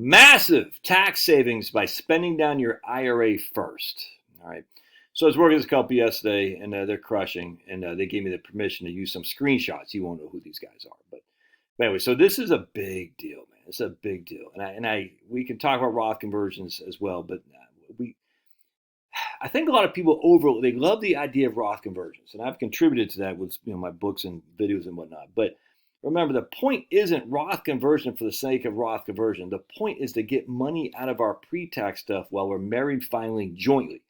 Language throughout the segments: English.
Massive tax savings by spending down your IRA first. All right. So I was working with this company yesterday, and they're crushing, and they gave me the permission to use some screenshots. You won't know who these guys are, but anyway, so this is a big deal, man. It's a big deal, and we can talk about Roth conversions as well, but I think a lot of people they love the idea of Roth conversions, and I've contributed to that with my books and videos and whatnot. But remember, the point isn't Roth conversion for the sake of Roth conversion. The point is to get money out of our pre-tax stuff while we're married filing jointly.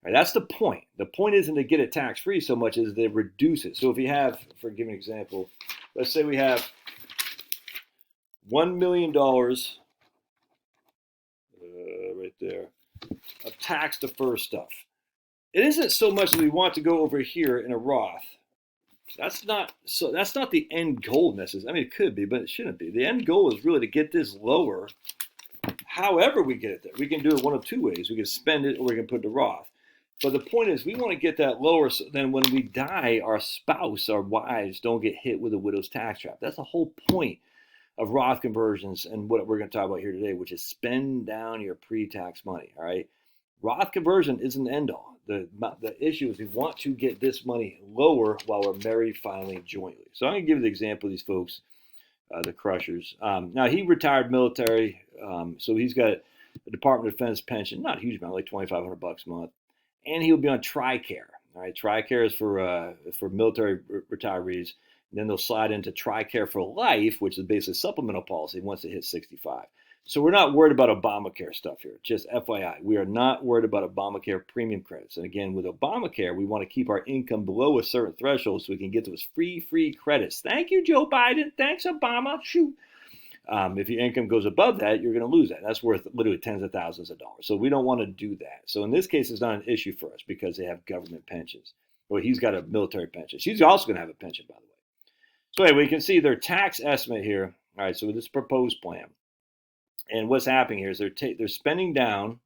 Right, that's the point. The point isn't to get it tax-free so much as to reduce it. So if you have, for giving an example, let's say we have $1 million right there of tax-deferred stuff. It isn't so much that we want to go over here in a Roth. That's not the end goal necessarily. I mean, it could be, but it shouldn't be. The end goal is really to get this lower. However we get it there, we can do it one of two ways. We can spend it, or we can put it to Roth. But the point is, we want to get that lower so then when we die, our spouse, our wives, don't get hit with a widow's tax trap. That's the whole point of Roth conversions and what we're going to talk about here today, which is spend down your pre-tax money. All right, Roth conversion isn't the end all. The issue is we want to get this money lower while we're married filing jointly. So I'm going to give you the example of these folks, the crushers. Now he retired military, so he's got a Department of Defense pension, not a huge amount, like $2,500 a month, and he'll be on TRICARE. All right, TRICARE is for military retirees. And then they'll slide into TRICARE for life, which is basically a supplemental policy once they hit 65. So we're not worried about Obamacare stuff here. Just FYI, we are not worried about Obamacare premium credits. And again, with Obamacare, we want to keep our income below a certain threshold so we can get those free credits. Thank you, Joe Biden. Thanks, Obama. Shoot. If your income goes above that, you're going to lose that. That's worth literally tens of thousands of dollars. So we don't want to do that. So in this case, it's not an issue for us because they have government pensions. Well, he's got a military pension. She's also going to have a pension, by the way. So anyway, we can see their tax estimate here. All right, so with this proposed plan. And what's happening here is they're spending down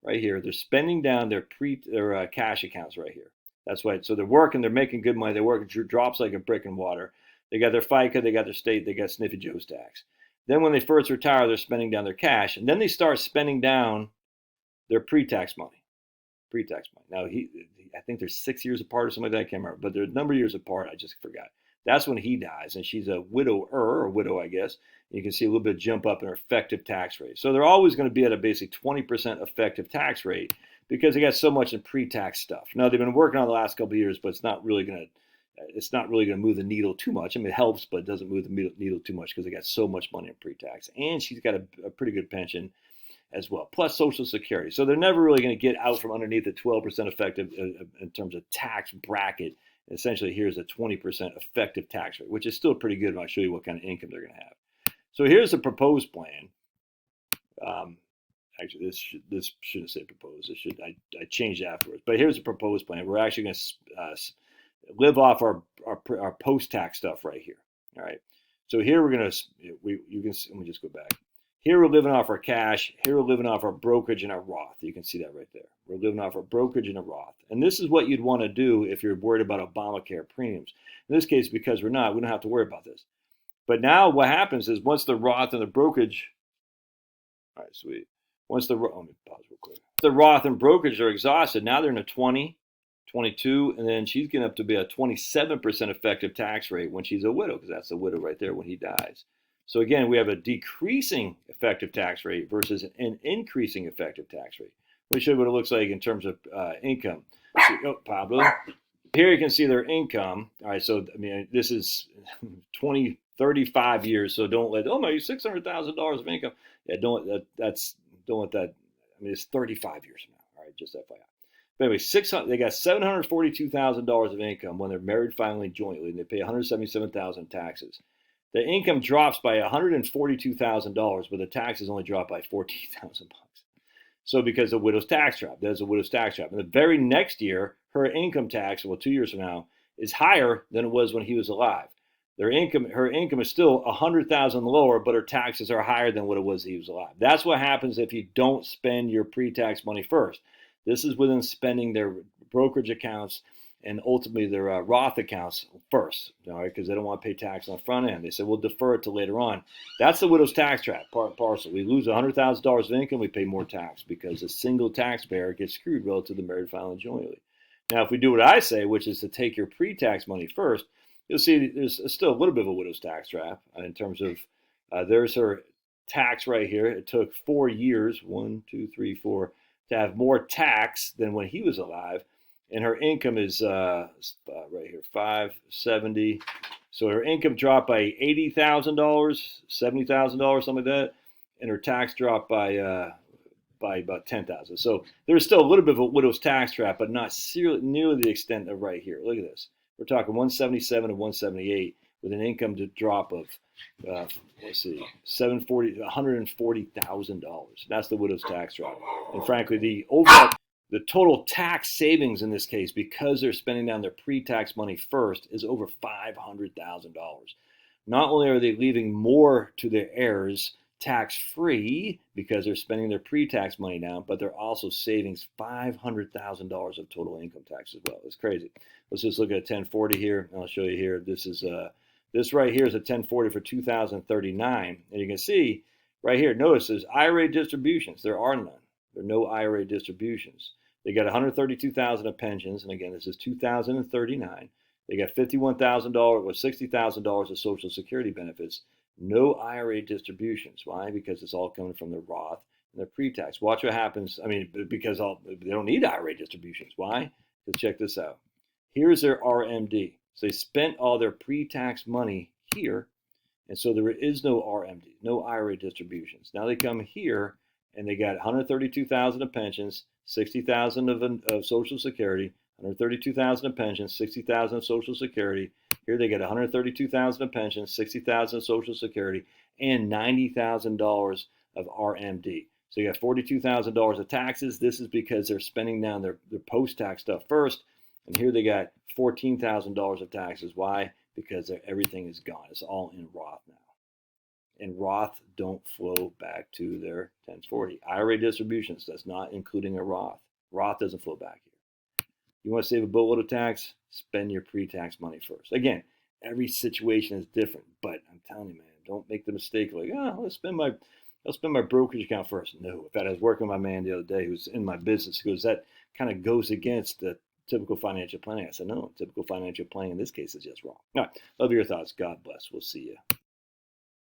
right here. They're spending down their cash accounts right here. That's why. So they're working. They're making good money. They're working. Drops like a brick in water. They got their FICA. They got their state. They got Sniffy Joe's tax. Then when they first retire, they're spending down their cash, and then they start spending down their pre-tax money. Pre-tax money. Now I think they're 6 years apart or something like that. I can't remember, but they're a number of years apart. I just forgot. That's when he dies, and she's a widow, I guess. And you can see a little bit of jump up in her effective tax rate. So they're always going to be at a basic 20% effective tax rate because they got so much in pre-tax stuff. Now they've been working on the last couple of years, but it's not really going to move the needle too much. I mean, it helps, but it doesn't move the needle too much because they got so much money in pre-tax, and she's got a pretty good pension as well, plus Social Security. So they're never really going to get out from underneath the 12% effective in terms of tax bracket. Essentially, here's a 20% effective tax rate, which is still pretty good when I show you what kind of income they're going to have. So here's the proposed plan. Actually, this shouldn't say proposed. I changed afterwards. But here's the proposed plan. We're actually going to live off our post-tax stuff right here. All right. So here we're going to let me just go back. Here we're living off our cash. Here we're living off our brokerage and our Roth. You can see that right there. We're living off our brokerage and a Roth. And this is what you'd want to do if you're worried about Obamacare premiums. In this case, because we're not, we don't have to worry about this. But now what happens is once the Roth and the brokerage, all right, sweet. Let me pause real quick. The Roth and brokerage are exhausted. Now they're in a 20, 22, and then she's getting up to be a 27% effective tax rate when she's a widow, because that's a widow right there when he dies. So again, we have a decreasing effective tax rate versus an increasing effective tax rate. Let me show you what it looks like in terms of income. Pablo. Here you can see their income. All right, so I mean, this is 35 years. So don't let, my $600,000 of income. Yeah, don't let that. I mean, it's 35 years from now. All right, just FYI. But anyway, they got $742,000 of income when they're married filing jointly, and they pay $177,000 taxes. The income drops by $142,000, but the taxes only drop by $14,000. So because of widow's tax trap, there's a widow's tax trap. And the very next year, her income tax, 2 years from now, is higher than it was when he was alive. Her income is still $100,000 lower, but her taxes are higher than what it was when he was alive. That's what happens if you don't spend your pre-tax money first. This is within spending their brokerage accounts and ultimately their Roth accounts first, all right, because they don't want to pay tax on the front end. They said, we'll defer it to later on. That's the widow's tax trap, part and parcel. We lose $100,000 of income, we pay more tax because a single taxpayer gets screwed relative to married filing jointly. Now, if we do what I say, which is to take your pre-tax money first, you'll see there's still a little bit of a widow's tax trap in terms of there's her tax right here. It took 4 years, 1, 2, 3, 4, to have more tax than when he was alive. And her income is right here, 570. So her income dropped by $80,000, $70,000, something like that, and her tax dropped by about $10,000. So there's still a little bit of a widow's tax trap, but not nearly the extent of right here. Look at this. We're talking 177 and 178 with an income to drop of let's see, $140,000. That's the widow's tax trap. And frankly, the total tax savings in this case, because they're spending down their pre-tax money first, is over $500,000. Not only are they leaving more to their heirs tax-free because they're spending their pre-tax money down, but they're also saving $500,000 of total income tax as well. It's crazy. Let's just look at a 1040 here. I'll show you here. This is this right here is a 1040 for 2039, and you can see right here. Notice there's IRA distributions. There are none. There are no IRA distributions. They got $132,000 of pensions, and again, this is 2039. They got $51,000 or $60,000 of Social Security benefits. No IRA distributions. Why? Because it's all coming from the Roth and their pre-tax. Watch what happens. I mean, because they don't need IRA distributions. Why? Because check this out. Here's their RMD. So they spent all their pre-tax money here, and so there is no RMD, no IRA distributions. Now they come here, and they got $132,000 of pensions, $60,000 of Social Security, $132,000 of pensions, $60,000 of Social Security. Here they get $132,000 of pensions, $60,000 of Social Security, and $90,000 of RMD. So you got $42,000 of taxes. This is because they're spending down their post-tax stuff first. And here they got $14,000 of taxes. Why? Because everything is gone. It's all in Roth now. And Roth don't flow back to their 1040. IRA distributions, that's not including a Roth. Roth doesn't flow back here. You want to save a boatload of tax? Spend your pre-tax money first. Again, every situation is different, but I'm telling you, man, don't make the mistake of like, I'll spend my brokerage account first. No. In fact, I was working with my man the other day who's in my business. He goes, that kind of goes against the typical financial planning. I said, no, typical financial planning in this case is just wrong. All right, love your thoughts. God bless. We'll see you.